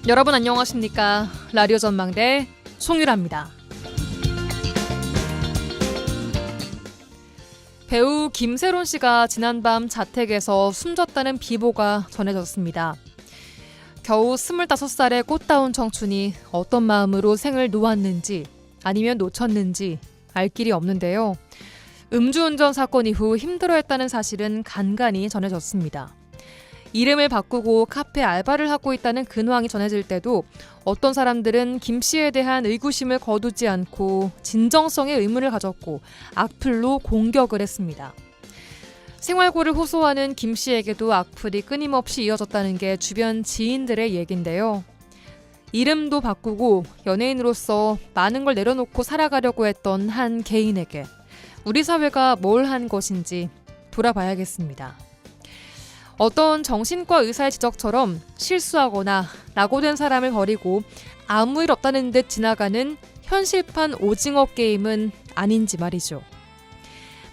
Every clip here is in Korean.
여러분 안녕하십니까? 라디오 전망대 송유라입니다. 배우 김세론 씨가 지난밤 자택에서 숨졌다는 비보가 전해졌습니다. 겨우 25살의 꽃다운 청춘이 어떤 마음으로 생을 놓았는지 아니면 놓쳤는지 알 길이 없는데요. 음주운전 사건 이후 힘들어했다는 사실은 간간히 전해졌습니다. 이름을 바꾸고 카페 알바를 하고 있다는 근황이 전해질 때도 어떤 사람들은 김 씨에 대한 의구심을 거두지 않고 진정성의 의문을 가졌고 악플로 공격을 했습니다. 생활고를 호소하는 김 씨에게도 악플이 끊임없이 이어졌다는 게 주변 지인들의 얘긴데요. 이름도 바꾸고 연예인으로서 많은 걸 내려놓고 살아가려고 했던 한 개인에게 우리 사회가 뭘 한 것인지 돌아봐야겠습니다. 어떤 정신과 의사의 지적처럼 실수하거나 낙오된 사람을 버리고 아무 일 없다는 듯 지나가는 현실판 오징어 게임은 아닌지 말이죠.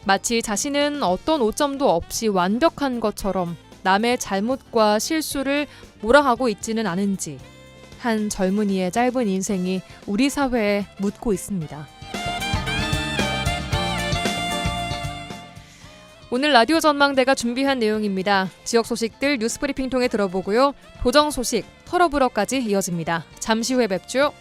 마치 자신은 어떤 오점도 없이 완벽한 것처럼 남의 잘못과 실수를 몰아가고 있지는 않은지 한 젊은이의 짧은 인생이 우리 사회에 묻고 있습니다. 오늘 라디오 전망대가 준비한 내용입니다. 지역 소식들 뉴스브리핑 통해 들어보고요. 도정 소식 털어보러까지 이어집니다. 잠시 후에 뵙죠.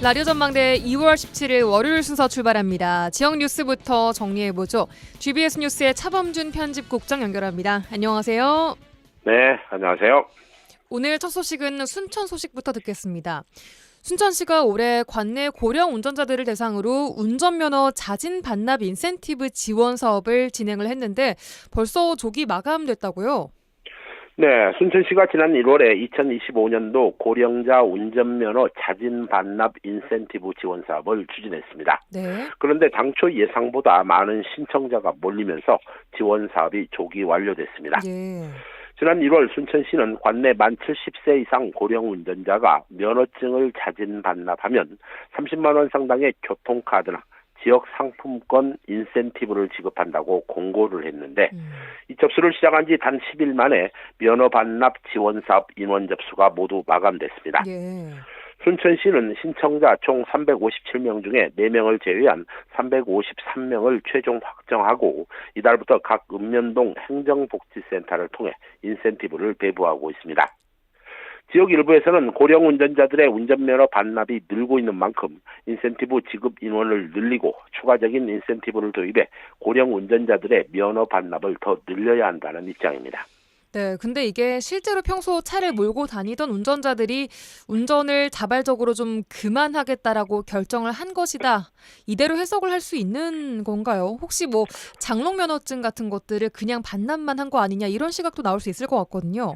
라디오 전망대 2월 17일 월요일 순서 출발합니다. 지역 뉴스부터 정리해보죠. GBS 뉴스의 차범준 편집국장 연결합니다. 안녕하세요. 네, 안녕하세요. 오늘 첫 소식은 순천 소식부터 듣겠습니다. 순천시가 올해 관내 고령 운전자들을 대상으로 운전면허 자진 반납 인센티브 지원 사업을 진행을 했는데 벌써 조기 마감됐다고요? 네, 순천시가 지난 1월에 2025년도 고령자 운전면허 자진 반납 인센티브 지원 사업을 추진했습니다. 네. 그런데 당초 예상보다 많은 신청자가 몰리면서 지원 사업이 조기 완료됐습니다. 예. 지난 1월 순천시는 관내 만 70세 이상 고령 운전자가 면허증을 자진 반납하면 30만 원 상당의 교통카드나 지역 상품권 인센티브를 지급한다고 공고를 했는데 이 접수를 시작한 지 단 10일 만에 면허 반납 지원 사업 인원 접수가 모두 마감됐습니다. 예. 순천시는 신청자 총 357명 중에 4명을 제외한 353명을 최종 확정하고 이달부터 각 읍면동 행정복지센터를 통해 인센티브를 배부하고 있습니다. 지역 일부에서는 고령 운전자들의 운전면허 반납이 늘고 있는 만큼 인센티브 지급 인원을 늘리고 추가적인 인센티브를 도입해 고령 운전자들의 면허 반납을 더 늘려야 한다는 입장입니다. 네, 근데 이게 실제로 평소 차를 몰고 다니던 운전자들이 운전을 자발적으로 좀 그만하겠다라고 결정을 한 것이다. 이대로 해석을 할 수 있는 건가요? 혹시 뭐 장롱 면허증 같은 것들을 그냥 반납만 한 거 아니냐 이런 시각도 나올 수 있을 것 같거든요.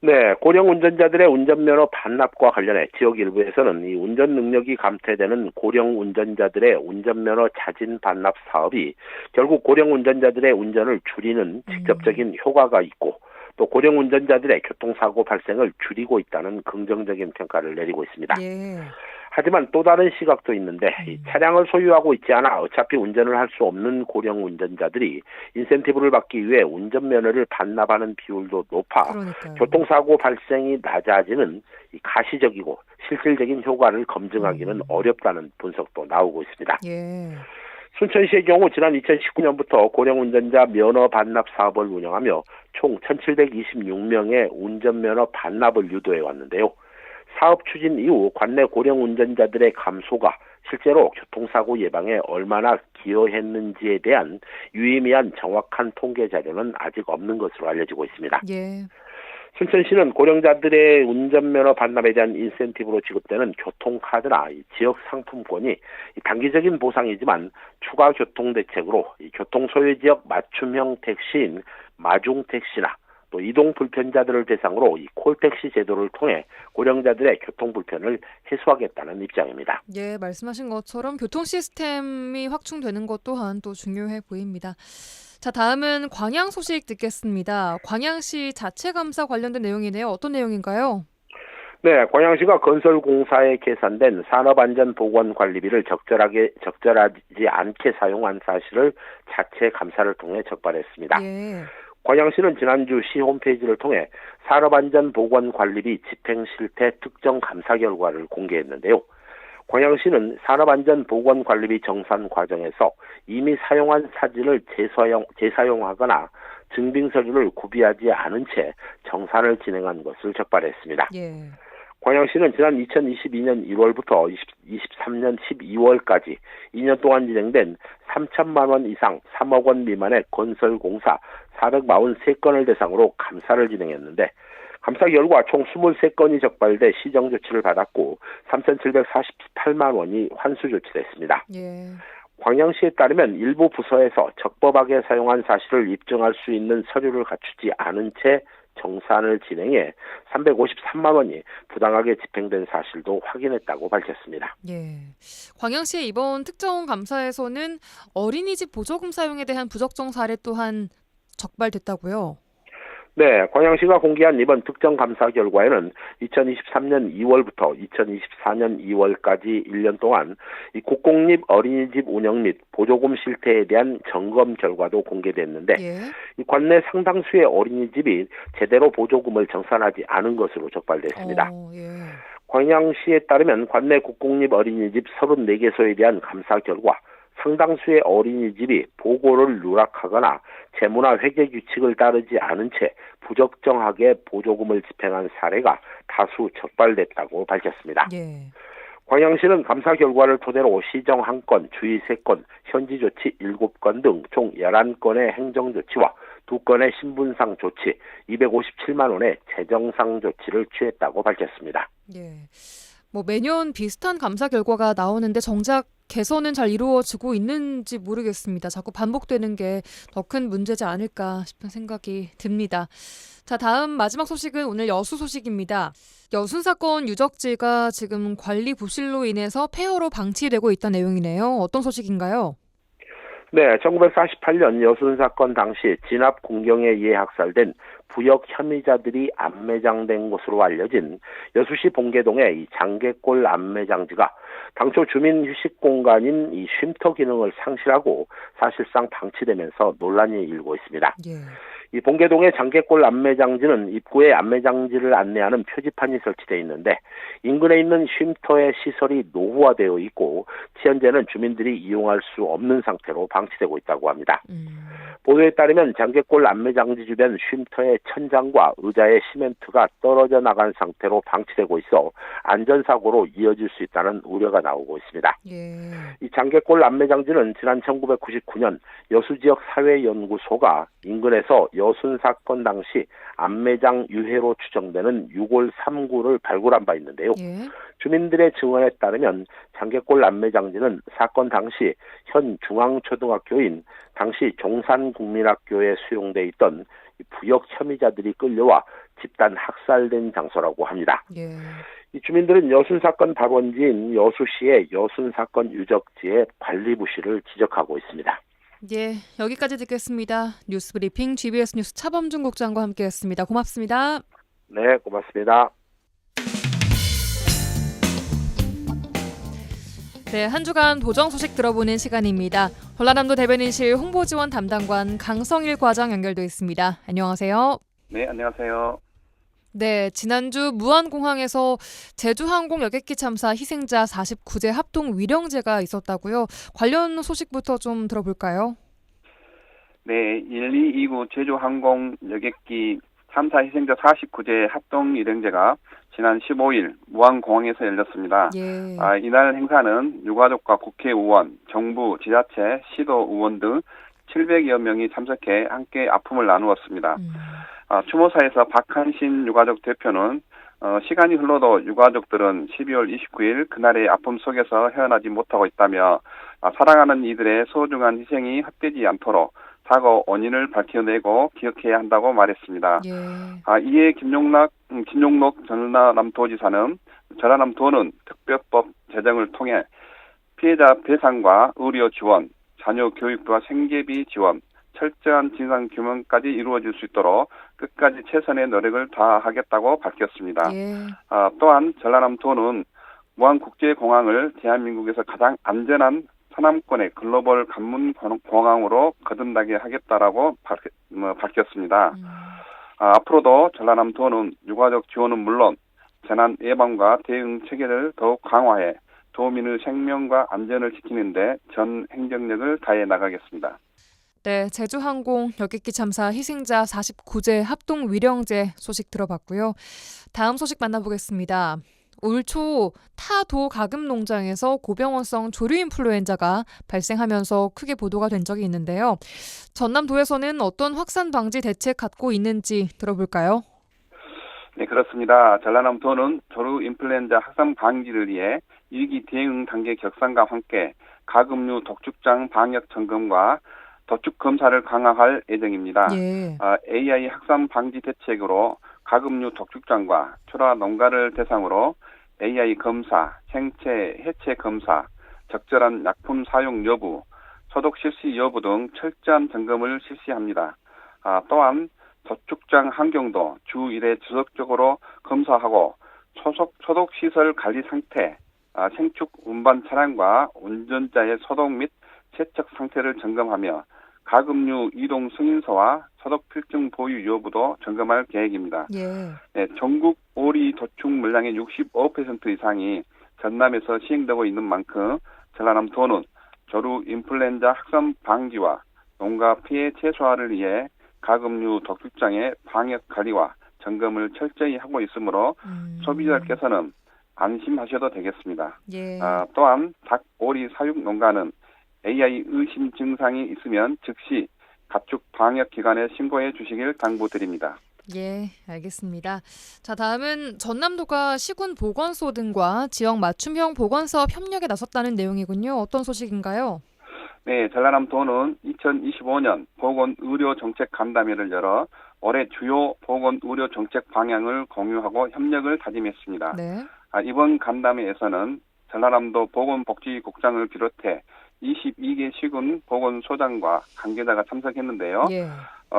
네, 고령 운전자들의 운전면허 반납과 관련해 지역 일부에서는 이 운전 능력이 감퇴되는 고령 운전자들의 운전면허 자진 반납 사업이 결국 고령 운전자들의 운전을 줄이는 직접적인 효과가 있고 또 고령 운전자들의 교통사고 발생을 줄이고 있다는 긍정적인 평가를 내리고 있습니다. 예. 하지만 또 다른 시각도 있는데 이 차량을 소유하고 있지 않아 어차피 운전을 할 수 없는 고령 운전자들이 인센티브를 받기 위해 운전면허를 반납하는 비율도 높아 그러니까요. 교통사고 발생이 낮아지는 이 가시적이고 실질적인 효과를 검증하기는 어렵다는 분석도 나오고 있습니다. 예. 순천시의 경우 지난 2019년부터 고령 운전자 면허 반납 사업을 운영하며 총 1,726명의 운전면허 반납을 유도해 왔는데요. 사업 추진 이후 관내 고령 운전자들의 감소가 실제로 교통사고 예방에 얼마나 기여했는지에 대한 유의미한 정확한 통계 자료는 아직 없는 것으로 알려지고 있습니다. 예. 순천시는 고령자들의 운전면허 반납에 대한 인센티브로 지급되는 교통카드나 지역 상품권이 단기적인 보상이지만 추가 교통대책으로 교통소외지역 맞춤형 택시인 마중택시나 또 이동 불편자들을 대상으로 이 콜택시 제도를 통해 고령자들의 교통 불편을 해소하겠다는 입장입니다. 예, 말씀하신 것처럼 교통 시스템이 확충되는 것 또한 또 중요해 보입니다. 자, 다음은 광양 소식 듣겠습니다. 광양시 자체 감사 관련된 내용이네요. 어떤 내용인가요? 네, 광양시가 건설공사에 계산된 산업안전보건관리비를 적절하지 않게 사용한 사실을 자체 감사를 통해 적발했습니다. 예. 광양시는 지난주 시 홈페이지를 통해 산업안전보건관리비 집행실태 특정 감사 결과를 공개했는데요. 광양시는 산업안전보건관리비 정산 과정에서 이미 사용한 사진을 재사용하거나 증빙서류를 구비하지 않은 채 정산을 진행한 것을 적발했습니다. 예. 광양시는 지난 2022년 1월부터 23년 12월까지 2년 동안 진행된 3천만 원 이상 3억 원 미만의 건설공사 443건을 대상으로 감사를 진행했는데 감사 결과 총 23건이 적발돼 시정조치를 받았고 3,748만 원이 환수 조치됐습니다. 예. 광양시에 따르면 일부 부서에서 적법하게 사용한 사실을 입증할 수 있는 서류를 갖추지 않은 채 정산을 진행해 353만 원이 부당하게 집행된 사실도 확인했다고 밝혔습니다. 예. 광양시의 이번 특정 감사에서는 어린이집 보조금 사용에 대한 부적정 사례 또한 적발됐다고요? 네, 광양시가 공개한 이번 특정 감사 결과에는 2023년 2월부터 2024년 2월까지 1년 동안 이 국공립 어린이집 운영 및 보조금 실태에 대한 점검 결과도 공개됐는데 예. 이 관내 상당수의 어린이집이 제대로 보조금을 정산하지 않은 것으로 적발됐습니다. 예. 광양시에 따르면 관내 국공립 어린이집 34개소에 대한 감사 결과 상당수의 어린이집이 보고를 누락하거나 재무나 회계 규칙을 따르지 않은 채 부적정하게 보조금을 집행한 사례가 다수 적발됐다고 밝혔습니다. 예. 광양시는 감사 결과를 토대로 시정 1건, 주의 3건, 현지 조치 7건 등 총 11건의 행정조치와 2건의 신분상 조치, 257만 원의 재정상 조치를 취했다고 밝혔습니다. 예. 매년 비슷한 감사 결과가 나오는데 정작 개선은 잘 이루어지고 있는지 모르겠습니다. 자꾸 반복되는 게 더 큰 문제지 않을까 싶은 생각이 듭니다. 자, 다음 마지막 소식은 오늘 여수 소식입니다. 여순 사건 유적지가 지금 관리 부실로 인해서 폐허로 방치되고 있다는 내용이네요. 어떤 소식인가요? 네, 1948년 여순 사건 당시 진압 공경에 의해 학살된 부역 혐의자들이 안매장된 것으로 알려진 여수시 봉계동의 이 장개골 안매장지가 당초 주민 휴식 공간인 이 쉼터 기능을 상실하고 사실상 방치되면서 논란이 일고 있습니다. 예. 이 봉계동의 장개골 안매장지는 입구에 안매장지를 안내하는 표지판이 설치되어 있는데 인근에 있는 쉼터의 시설이 노후화되어 있고 현재는 주민들이 이용할 수 없는 상태로 방치되고 있다고 합니다. 보도에 따르면 장개골 안매장지 주변 쉼터의 천장과 의자의 시멘트가 떨어져 나간 상태로 방치되고 있어 안전사고로 이어질 수 있다는 우려가 나오고 있습니다. 예. 이 장개골 안매장지는 지난 1999년 여수지역 사회연구소가 인근에서 여순 사건 당시 안매장 유해로 추정되는 6월 3구를 발굴한 바 있는데요. 예. 주민들의 증언에 따르면 장개골 안매장지는 사건 당시 현 중앙초등학교인 당시 종산국민학교에 수용돼 있던 부역 혐의자들이 끌려와 집단 학살된 장소라고 합니다. 예. 이 주민들은 여순 사건 발원지인 여수시의 여순 사건 유적지의 관리 부실을 지적하고 있습니다. 예, 여기까지 듣겠습니다. 뉴스브리핑 GBS 뉴스 차범준 국장과 함께했습니다. 고맙습니다. 네, 고맙습니다. 네, 한 주간 도정 소식 들어보는 시간입니다. 전라남도 대변인실 홍보지원 담당관 강성일 과장 연결돼 있습니다. 안녕하세요. 네, 안녕하세요. 네, 지난주 무안공항에서 제주항공 여객기 참사 희생자 49제 합동 위령제가 있었다고요. 관련 소식부터 좀 들어볼까요? 네, 1229 제주항공 여객기 참사 희생자 49제 합동 위령제가 지난 15일 무안공항에서 열렸습니다. 예. 이날 행사는 유가족과 국회의원, 정부, 지자체, 시도 의원 등 700여 명이 참석해 함께 아픔을 나누었습니다. 추모사에서 박한신 유가족 대표는 시간이 흘러도 유가족들은 12월 29일 그날의 아픔 속에서 헤어나지 못하고 있다며 사랑하는 이들의 소중한 희생이 헛되지 않도록 사고 원인을 밝혀내고 기억해야 한다고 말했습니다. 예. 이에 김용록 전라남도지사는 전라남도는 특별법 제정을 통해 피해자 배상과 의료 지원, 자녀 교육과 생계비 지원, 철저한 진상 규명까지 이루어질 수 있도록 끝까지 최선의 노력을 다하겠다고 밝혔습니다. 예. 또한 전라남도는 무안국제공항을 대한민국에서 가장 안전한 서남권의 글로벌 관문 공항으로 거듭나게 하겠다라고 밝혔습니다. 앞으로도 전라남도는 유가족 지원은 물론 재난 예방과 대응 체계를 더욱 강화해 도민의 생명과 안전을 지키는 데 전 행정력을 다해 나가겠습니다. 네, 제주항공 여객기 참사 희생자 49제 합동 위령제 소식 들어봤고요. 다음 소식 만나보겠습니다. 올 초 타도 가금 농장에서 고병원성 조류 인플루엔자가 발생하면서 크게 보도가 된 적이 있는데요. 전남도에서는 어떤 확산 방지 대책 갖고 있는지 들어볼까요? 네, 그렇습니다. 전라남도는 조류 인플루엔자 확산 방지를 위해 위기 대응 단계 격상과 함께 가금류 독축장 방역 점검과 도축 검사를 강화할 예정입니다. 예. AI 확산 방지 대책으로 가금류 독축장과 출하 농가를 대상으로 AI 검사, 생체 해체 검사, 적절한 약품 사용 여부, 소독 실시 여부 등 철저한 점검을 실시합니다. 또한 도축장 환경도 주 1회 지속적으로 검사하고 소독 시설 관리 상태, 생축 운반 차량과 운전자의 소독 및 세척 상태를 점검하며 가금류 이동 승인서와 소독 필증 보유 여부도 점검할 계획입니다. 예. 네, 전국 오리 도축 물량의 65% 이상이 전남에서 시행되고 있는 만큼 전라남도는 조류 인플루엔자 확산 방지와 농가 피해 최소화를 위해 가금류 독축장의 방역 관리와 점검을 철저히 하고 있으므로 소비자께서는 안심하셔도 되겠습니다. 예. 또한 닭, 오리 사육 농가는 AI 의심 증상이 있으면 즉시 가축 방역 기관에 신고해 주시길 당부드립니다. 예, 알겠습니다. 자, 다음은 전남도가 시군 보건소 등과 지역 맞춤형 보건사업 협력에 나섰다는 내용이군요. 어떤 소식인가요? 네, 전라남도는 2025년 보건의료정책 간담회를 열어 올해 주요 보건의료정책 방향을 공유하고 협력을 다짐했습니다. 네. 이번 간담회에서는 전라남도 보건복지국장을 비롯해 22개 시군 보건소장과 관계자가 참석했는데요. 예.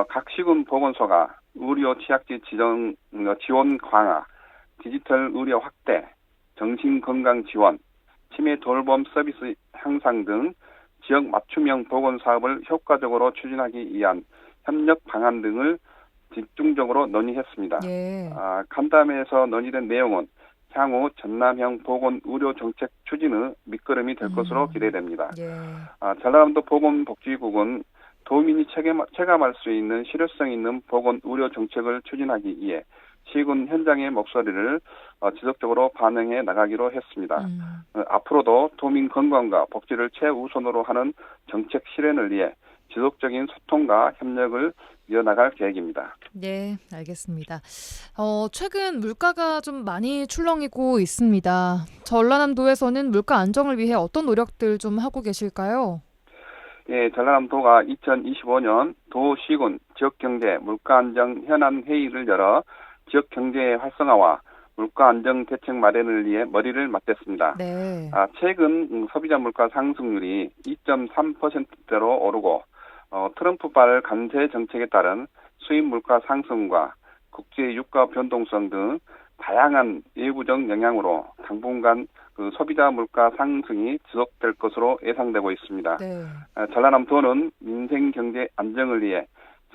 각 시군 보건소가 의료 취약지 지원 강화, 디지털 의료 확대, 정신건강 지원, 치매 돌봄 서비스 향상 등 지역 맞춤형 보건사업을 효과적으로 추진하기 위한 협력 방안 등을 집중적으로 논의했습니다. 예. 간담회에서 논의된 내용은 향후 전남형 보건의료정책 추진의 밑거름이 될 것으로 기대됩니다. 예. 전라남도 보건복지국은 도민이 체감할 수 있는 실효성 있는 보건의료정책을 추진하기 위해 시군 현장의 목소리를 지속적으로 반영해 나가기로 했습니다. 앞으로도 도민 건강과 복지를 최우선으로 하는 정책 실현을 위해 지속적인 소통과 협력을 이어나갈 계획입니다. 네, 알겠습니다. 최근 물가가 좀 많이 출렁이고 있습니다. 전라남도에서는 물가 안정을 위해 어떤 노력들 좀 하고 계실까요? 예, 전라남도가 2025년 도시군 지역경제 물가안정 현안 회의를 열어 지역경제의 활성화와 물가안정 대책 마련을 위해 머리를 맞댔습니다. 네. 최근 소비자 물가 상승률이 2.3%대로 오르고 트럼프발 관세 정책에 따른 수입 물가 상승과 국제 유가 변동성 등 다양한 외부적 영향으로 당분간 소비자 물가 상승이 지속될 것으로 예상되고 있습니다. 네. 전라남도는 민생 경제 안정을 위해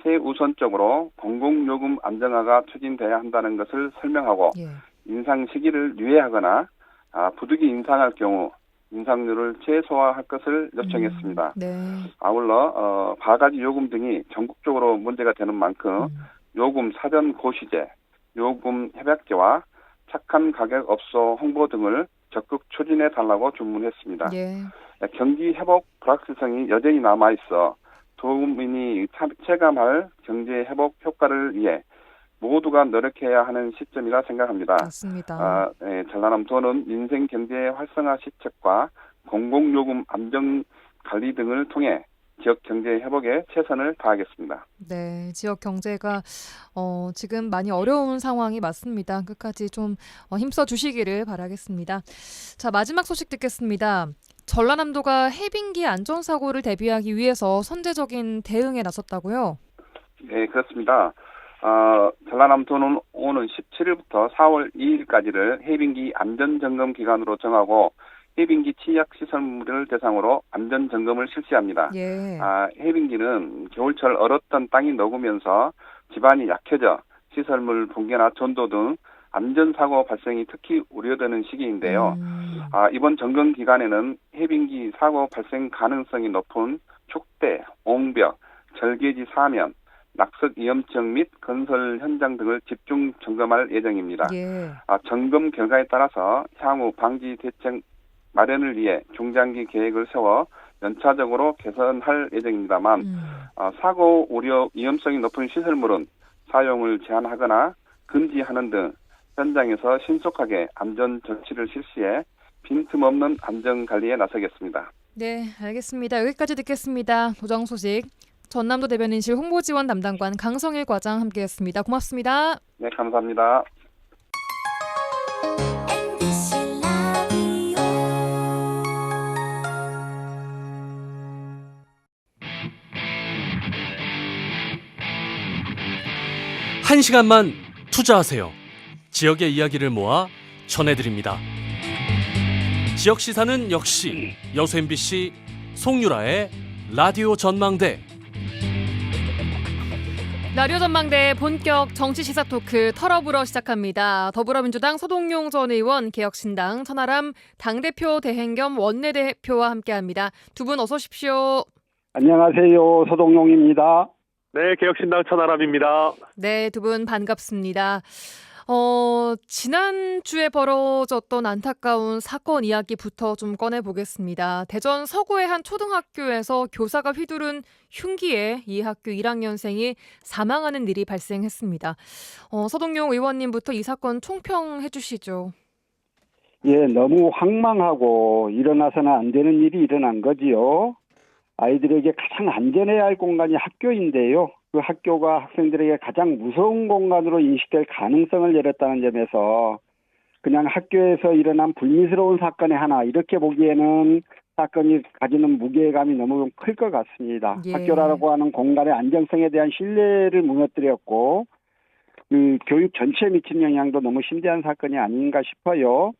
최우선적으로 공공요금 안정화가 추진돼야 한다는 것을 설명하고 예. 인상 시기를 유예하거나 부득이 인상할 경우 인상률을 최소화할 것을 요청했습니다. 네. 아울러 바가지 요금 등이 전국적으로 문제가 되는 만큼 요금 사전 고시제, 요금 협약제와 착한 가격 업소 홍보 등을 적극 추진해 달라고 주문했습니다. 예. 경기 회복 불확실성이 여전히 남아 있어 도민이 체감할 경제 회복 효과를 위해 모두가 노력해야 하는 시점이라 생각합니다. 맞습니다. 전라남도는 민생 경제 활성화 시책과 공공요금 안정 관리 등을 통해 지역 경제 회복에 최선을 다하겠습니다. 네, 지역 경제가 지금 많이 어려운 상황이 맞습니다. 끝까지 좀 힘써 주시기를 바라겠습니다. 자, 마지막 소식 듣겠습니다. 전라남도가 해빙기 안전사고를 대비하기 위해서 선제적인 대응에 나섰다고요? 네, 그렇습니다. 전라남도는 오는 17일부터 4월 2일까지를 해빙기 안전점검 기간으로 정하고 해빙기 취약 시설물을 대상으로 안전점검을 실시합니다. 예. 해빙기는 겨울철 얼었던 땅이 녹으면서 지반이 약해져 시설물 붕괴나 전도 등 안전사고 발생이 특히 우려되는 시기인데요. 이번 점검 기간에는 해빙기 사고 발생 가능성이 높은 촉대, 옹벽, 절개지 사면, 낙석 위험층 및 건설 현장 등을 집중 점검할 예정입니다. 예. 점검 결과에 따라서 향후 방지 대책 마련을 위해 중장기 계획을 세워 연차적으로 개선할 예정입니다만 사고 우려 위험성이 높은 시설물은 사용을 제한하거나 금지하는 등 현장에서 신속하게 안전 조치를 실시해 빈틈없는 안전관리에 나서겠습니다. 네, 알겠습니다. 여기까지 듣겠습니다. 도정 소식 전남도 대변인실 홍보지원 담당관 강성일 과장 함께했습니다. 고맙습니다. 네, 감사합니다. MBC 라디오 1시간만 투자하세요. 지역의 이야기를 모아 전해드립니다. 지역 시사는 역시 여수 MBC 송유라의 라디오 전망대. 라디오 전망대 본격 정치 시사 토크 털어불어 시작합니다. 더불어민주당 서동용 전 의원, 개혁신당 천하람 당대표 대행 겸 원내대표와 함께합니다. 두 분 어서 오십시오. 안녕하세요. 서동용입니다. 네, 개혁신당 천하람입니다. 네, 두 분 반갑습니다. 지난주에 벌어졌던 안타까운 사건 이야기부터 좀 꺼내보겠습니다. 대전 서구의 한 초등학교에서 교사가 휘두른 흉기에 이 학교 1학년생이 사망하는 일이 발생했습니다. 서동용 의원님부터 이 사건 총평해 주시죠. 예, 너무 황망하고 일어나서는 안 되는 일이 일어난 거지요. 아이들에게 가장 안전해야 할 공간이 학교인데요. 그 학교가 학생들에게 가장 무서운 공간으로 인식될 가능성을 열었다는 점에서 그냥 학교에서 일어난 불미스러운 사건의 하나 이렇게 보기에는 사건이 가지는 무게감이 너무 클 것 같습니다. 예. 학교라고 하는 공간의 안정성에 대한 신뢰를 무너뜨렸고 그 교육 전체에 미친 영향도 너무 심대한 사건이 아닌가 싶어요.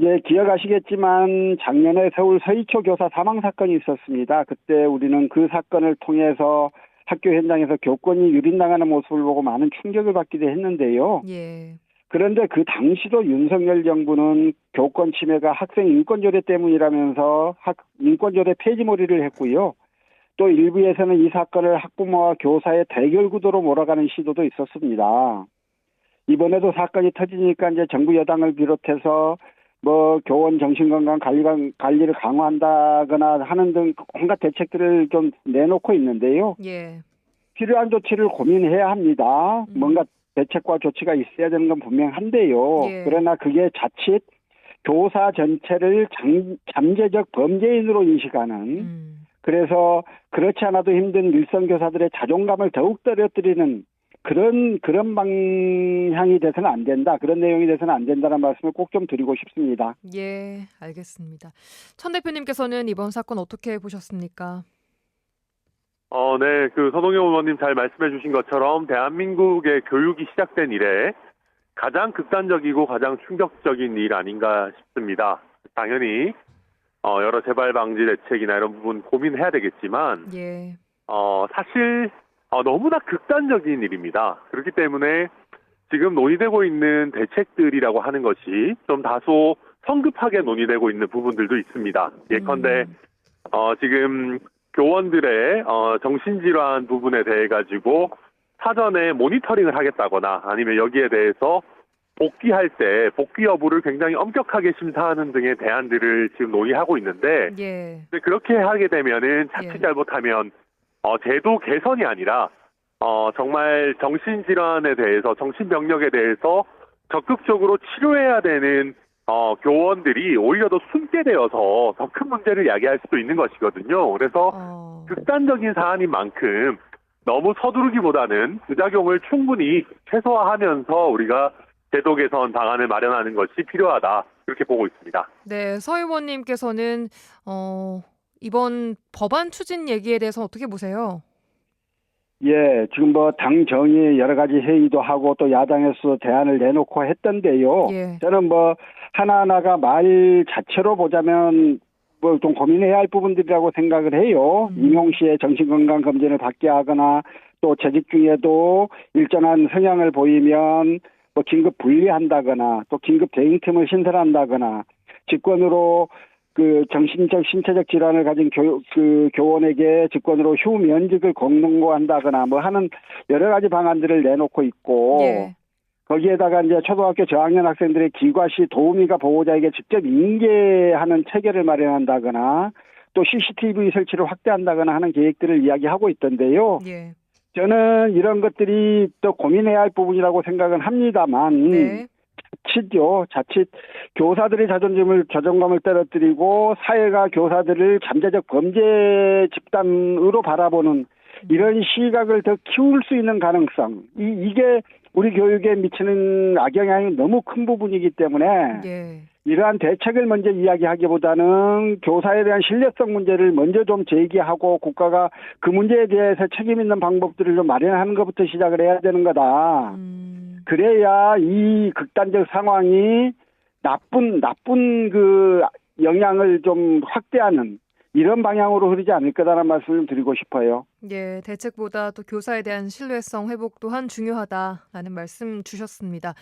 예, 기억하시겠지만 작년에 서울 서희초 교사 사망 사건이 있었습니다. 그때 우리는 그 사건을 통해서 학교 현장에서 교권이 유린당하는 모습을 보고 많은 충격을 받기도 했는데요. 예. 그런데 그 당시도 윤석열 정부는 교권 침해가 학생 인권조례 때문이라면서 인권조례 폐지몰이를 했고요. 또 일부에서는 이 사건을 학부모와 교사의 대결 구도로 몰아가는 시도도 있었습니다. 이번에도 사건이 터지니까 이제 정부 여당을 비롯해서 교원 정신건강 관리를 강화한다거나 하는 등 온갖 대책들을 좀 내놓고 있는데요. 예. 필요한 조치를 고민해야 합니다. 뭔가 대책과 조치가 있어야 되는 건 분명한데요. 예. 그러나 그게 자칫 교사 전체를 잠재적 범죄인으로 인식하는 그래서 그렇지 않아도 힘든 일선 교사들의 자존감을 더욱 떨어뜨리는 그런 방향이 돼서는 안 된다. 그런 내용이 돼서는 안 된다는 말씀을 꼭 좀 드리고 싶습니다. 예, 알겠습니다. 천 대표님께서는 이번 사건 어떻게 보셨습니까? 네, 서동영 의원님 잘 말씀해 주신 것처럼 대한민국의 교육이 시작된 이래 가장 극단적이고 가장 충격적인 일 아닌가 싶습니다. 당연히 여러 재발 방지 대책이나 이런 부분 고민해야 되겠지만 예. 사실 너무나 극단적인 일입니다. 그렇기 때문에 지금 논의되고 있는 대책들이라고 하는 것이 좀 다소 성급하게 논의되고 있는 부분들도 있습니다. 예컨대 지금 교원들의 정신질환 부분에 대해 가지고 사전에 모니터링을 하겠다거나 아니면 여기에 대해서 복귀할 때 복귀 여부를 굉장히 엄격하게 심사하는 등의 대안들을 지금 논의하고 있는데 예. 근데 그렇게 하게 되면은 자칫 예. 잘못하면 제도 개선이 아니라 정말 정신질환에 대해서 정신병력에 대해서 적극적으로 치료해야 되는 교원들이 오히려 더 숨게 되어서 더 큰 문제를 야기할 수도 있는 것이거든요. 그래서 극단적인 사안인 만큼 너무 서두르기보다는 부작용을 충분히 최소화하면서 우리가 제도 개선 방안을 마련하는 것이 필요하다. 그렇게 보고 있습니다. 네, 서 의원님께서는 이번 법안 추진 얘기에 대해서 어떻게 보세요? 예, 지금 뭐 당 정의 여러 가지 회의도 하고 또 야당에서 대안을 내놓고 했던데요. 예. 저는 뭐 하나하나가 말 자체로 보자면 뭐 좀 고민해야 할 부분들이라고 생각을 해요. 임용시에 정신건강검진을 받게 하거나 또 재직 중에도 일정한 성향을 보이면 뭐 긴급 분리한다거나 또 긴급 대응팀을 신설한다거나 직권으로 그 정신적 신체적 질환을 가진 교원에게 직권으로 휴 면직을 공고한다거나 뭐 하는 여러 가지 방안들을 내놓고 있고 예. 거기에다가 이제 초등학교 저학년 학생들의 기과시 도우미가 보호자에게 직접 인계하는 체계를 마련한다거나 또 CCTV 설치를 확대한다거나 하는 계획들을 이야기하고 있던데요. 예. 저는 이런 것들이 또 고민해야 할 부분이라고 생각은 합니다만 네. 자칫 교사들의 자존감을 떨어뜨리고 사회가 교사들을 잠재적 범죄 집단으로 바라보는 이런 시각을 더 키울 수 있는 가능성 이게 우리 교육에 미치는 악영향이 너무 큰 부분이기 때문에 예. 이러한 대책을 먼저 이야기하기보다는 교사에 대한 신뢰성 문제를 먼저 좀 제기하고 국가가 그 문제에 대해서 책임 있는 방법들을 좀 마련하는 것부터 시작을 해야 되는 거다. 그래야 이 극단적 상황이 나쁜 그 영향을 좀 확대하는 이런 방향으로 흐르지 않을 거다라는 말씀을 드리고 싶어요. 예, 대책보다 또 교사에 대한 신뢰성 회복 또한 중요하다라는 말씀 주셨습니다.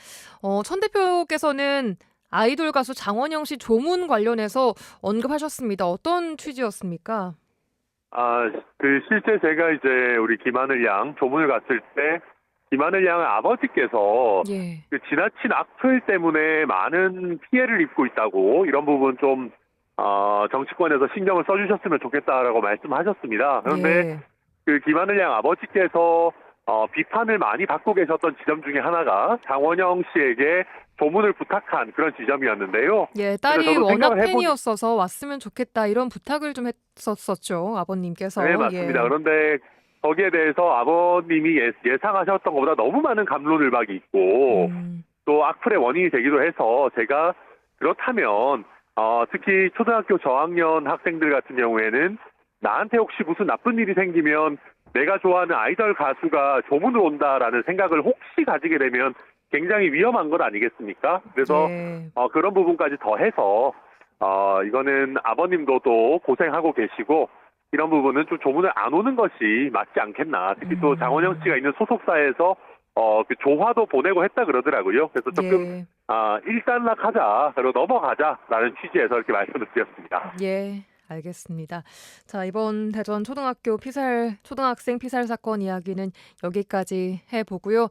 천 대표께서는 아이돌 가수 장원영 씨 조문 관련해서 언급하셨습니다. 어떤 취지였습니까? 실제 제가 이제 우리 김하늘 양 조문을 갔을 때 김하늘 양의 아버지께서 예. 그 지나친 악플 때문에 많은 피해를 입고 있다고 이런 부분 좀 정치권에서 신경을 써주셨으면 좋겠다라고 말씀하셨습니다. 그런데 예. 그 김하늘 양 아버지께서 비판을 많이 받고 계셨던 지점 중에 하나가 장원영 씨에게 조문을 부탁한 그런 지점이었는데요. 예, 딸이 저도 워낙 생각을 팬이었어서 왔으면 좋겠다 이런 부탁을 좀 했었었죠, 아버님께서. 네, 맞습니다. 예. 그런데 거기에 대해서 아버님이 예상하셨던 것보다 너무 많은 갑론을박이 있고 또 악플의 원인이 되기도 해서 제가 그렇다면 특히 초등학교 저학년 학생들 같은 경우에는 나한테 혹시 무슨 나쁜 일이 생기면 내가 좋아하는 아이돌 가수가 조문을 온다라는 생각을 혹시 가지게 되면 굉장히 위험한 것 아니겠습니까? 그래서 예. 그런 부분까지 더해서 이거는 아버님도 또 고생하고 계시고 이런 부분은 좀 조문을 안 오는 것이 맞지 않겠나. 특히 또 장원영 씨가 있는 소속사에서 그 조화도 보내고 했다 그러더라고요. 그래서 조금 예. 일단락하자, 그리고 넘어가자라는 취지에서 이렇게 말씀을 드렸습니다. 예, 알겠습니다. 자, 이번 대전 초등학생 피살 사건 이야기는 여기까지 해보고요.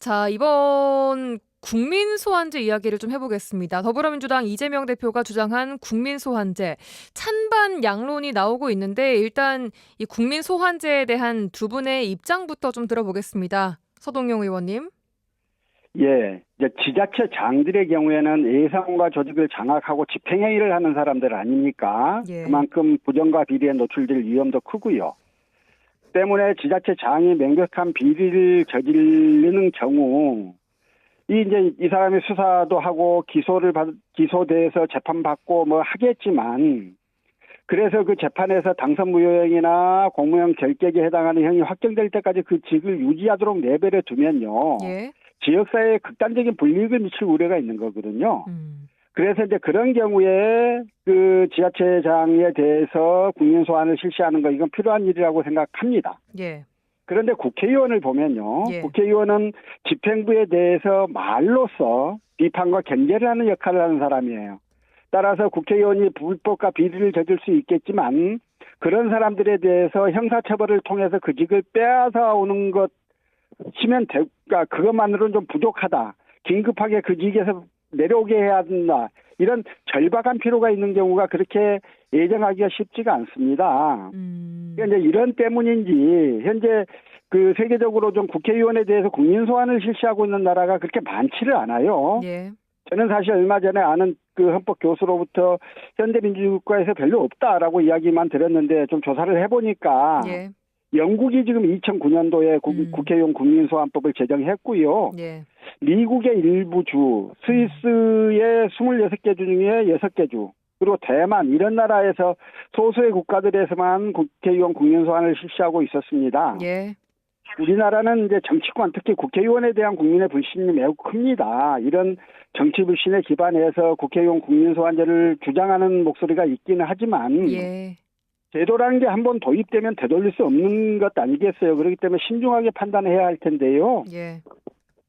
자, 이번 국민소환제 이야기를 좀 해보겠습니다. 더불어민주당 이재명 대표가 주장한 국민소환제, 찬반 양론이 나오고 있는데 일단 이 국민소환제에 대한 두 분의 입장부터 좀 들어보겠습니다. 서동용 의원님. 예, 이제 지자체장들의 경우에는 예산과 조직을 장악하고 집행행위를 하는 사람들 아닙니까? 예. 그만큼 부정과 비리에 노출될 위험도 크고요. 때문에 지자체장이 명백한 비리를 저지르는 경우 이 사람이 수사도 하고 기소돼서 재판받고 뭐 하겠지만 그래서 그 재판에서 당선 무효형이나 공무원 결격에 해당하는 형이 확정될 때까지 그 직을 유지하도록 내버려 두면요. 예. 지역사회에 극단적인 불이익을 미칠 우려가 있는 거거든요. 그래서 이제 그런 경우에 그 지자체장에 대해서 국민소환을 실시하는 거 이건 필요한 일이라고 생각합니다. 예. 그런데 국회의원을 보면요. 예. 국회의원은 집행부에 대해서 말로써 비판과 견제를 하는 역할을 하는 사람이에요. 따라서 국회의원이 불법과 비리를 저질 수 있겠지만 그런 사람들에 대해서 형사처벌을 통해서 그 직을 빼앗아 오는 것이면 그것만으로는 좀 부족하다. 긴급하게 그 직에서 내려오게 해야 된다. 이런 절박한 필요가 있는 경우가 그렇게 예정하기가 쉽지가 않습니다. 그러니까 이제 이런 때문인지 현재 그 세계적으로 좀 국회의원에 대해서 국민소환을 실시하고 있는 나라가 그렇게 많지를 않아요. 예. 저는 사실 얼마 전에 아는 그 헌법 교수로부터 현대민주국가에서 별로 없다라고 이야기만 들었는데 좀 조사를 해보니까 예. 영국이 지금 2009년도에 국회의원 국민소환법을 제정했고요. 예. 미국의 일부 주, 스위스의 26개 주 중에 6개 주, 그리고 대만 이런 나라에서 소수의 국가들에서만 국회의원 국민소환을 실시하고 있었습니다. 예. 우리나라는 이제 정치권, 특히 국회의원에 대한 국민의 불신이 매우 큽니다. 이런 정치 불신에 기반해서 국회의원 국민소환제를 주장하는 목소리가 있기는 하지만 예. 제도라는 게 한번 도입되면 되돌릴 수 없는 것 아니겠어요. 그렇기 때문에 신중하게 판단해야 할 텐데요. 예.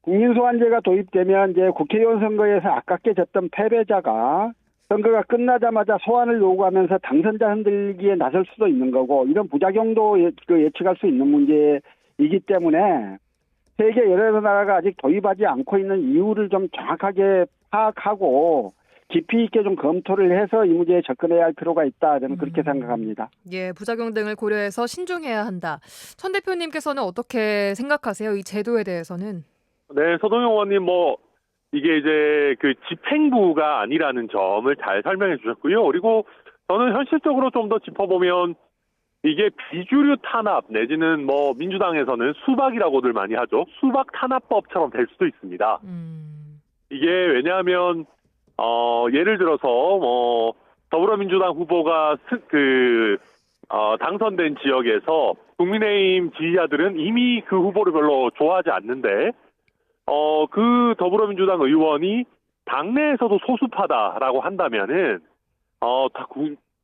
국민소환제가 도입되면 이제 국회의원 선거에서 아깝게 졌던 패배자가 선거가 끝나자마자 소환을 요구하면서 당선자 흔들기에 나설 수도 있는 거고, 이런 부작용도 예측할 수 있는 문제이기 때문에 세계 여러 나라가 아직 도입하지 않고 있는 이유를 좀 정확하게 파악하고 깊이 있게 좀 검토를 해서 이 문제에 접근해야 할 필요가 있다. 저는 그렇게 생각합니다. 예, 부작용 등을 고려해서 신중해야 한다. 천 대표님께서는 어떻게 생각하세요? 이 제도에 대해서는? 네, 서동영 의원님 이게 이제 그 집행부가 아니라는 점을 잘 설명해 주셨고요. 그리고 저는 현실적으로 좀 더 짚어보면 이게 비주류 탄압 내지는 민주당에서는 수박이라고들 많이 하죠. 수박 탄압법처럼 될 수도 있습니다. 이게 왜냐하면 예를 들어서 더불어민주당 후보가 당선된 지역에서 국민의힘 지지자들은 이미 그 후보를 별로 좋아하지 않는데 그 더불어민주당 의원이 당내에서도 소수파다라고 한다면은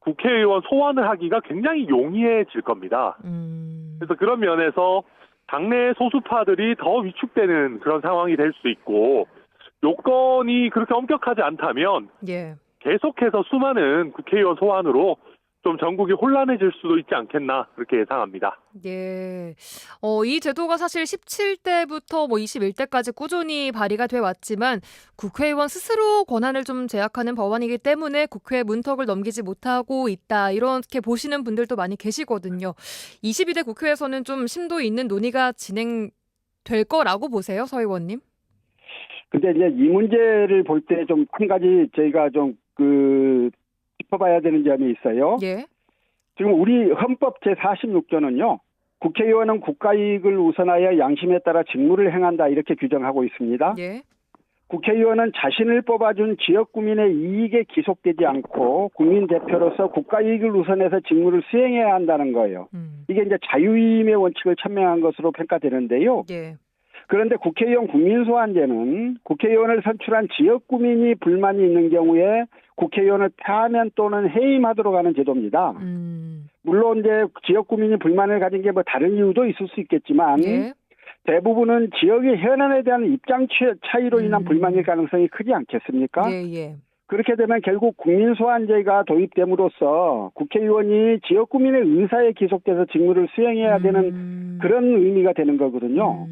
국회의원 소환을 하기가 굉장히 용이해질 겁니다. 그래서 그런 면에서 당내 소수파들이 더 위축되는 그런 상황이 될 수 있고, 요건이 그렇게 엄격하지 않다면 예. 계속해서 수많은 국회의원 소환으로 좀 전국이 혼란해질 수도 있지 않겠나 그렇게 예상합니다. 예. 이 제도가 사실 17대부터 21대까지 꾸준히 발의가 돼 왔지만 국회의원 스스로 권한을 좀 제약하는 법안이기 때문에 국회 문턱을 넘기지 못하고 있다. 이렇게 보시는 분들도 많이 계시거든요. 22대 국회에서는 좀 심도 있는 논의가 진행될 거라고 보세요, 서 의원님? 근데 이제 이 문제를 볼 때 좀 한 가지 저희가 좀 짚어봐야 되는 점이 있어요. 예. 지금 우리 헌법 제46조는요. 국회의원은 국가이익을 우선하여 양심에 따라 직무를 행한다 이렇게 규정하고 있습니다. 예. 국회의원은 자신을 뽑아준 지역 구민의 이익에 기속되지 않고 국민 대표로서 국가이익을 우선해서 직무를 수행해야 한다는 거예요. 이게 이제 자유임의 원칙을 천명한 것으로 평가되는데요. 예. 그런데 국회의원 국민소환제는 국회의원을 선출한 지역 구민이 불만이 있는 경우에 국회의원을 폐하면 또는 해임하도록 하는 제도입니다. 물론 이제 지역 구민이 불만을 가진 게 다른 이유도 있을 수 있겠지만 예. 대부분은 지역의 현안에 대한 입장 차이로 인한 불만일 가능성이 크지 않겠습니까? 예. 그렇게 되면 결국 국민소환제가 도입됨으로써 국회의원이 지역 구민의 의사에 기속돼서 직무를 수행해야 되는 그런 의미가 되는 거거든요.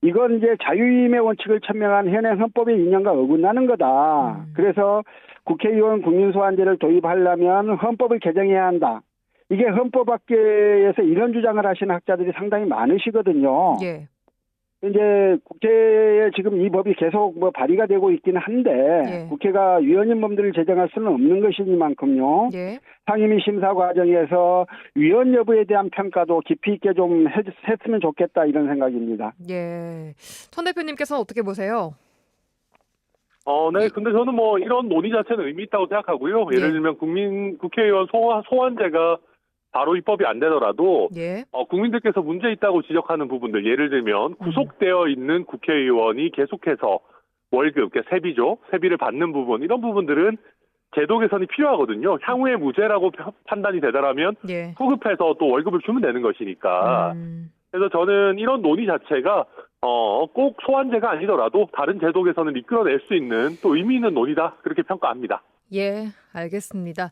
이건 이제 자유임의 원칙을 천명한 현행 헌법의 인연과 어긋나는 거다. 그래서 국회의원 국민소환제를 도입하려면 헌법을 개정해야 한다. 이게 헌법학계에서 이런 주장을 하시는 학자들이 상당히 많으시거든요. 예. 이제 국회에 지금 이 법이 계속 발의가 되고 있기는 한데 예. 국회가 위헌임범들을 제정할 수는 없는 것이니만큼요. 예. 상임위 심사 과정에서 위헌 여부에 대한 평가도 깊이 있게 좀 했으면 좋겠다 이런 생각입니다. 예. 천 대표님께서는 어떻게 보세요? 네. 근데 저는 이런 논의 자체는 의미 있다고 생각하고요. 예를 들면 국회의원 소환제가 바로 입법이 안 되더라도 예. 국민들께서 문제 있다고 지적하는 부분들, 예를 들면 구속되어 있는 국회의원이 계속해서 월급, 그러니까 세비를 받는 부분, 이런 부분들은 제도 개선이 필요하거든요. 향후에 무죄라고 판단이 되더라면 예. 소급해서 또 월급을 주면 되는 것이니까. 그래서 저는 이런 논의 자체가 꼭 소환제가 아니더라도 다른 제도 개선을 이끌어낼 수 있는 또 의미 있는 논의다, 그렇게 평가합니다. 예, 알겠습니다.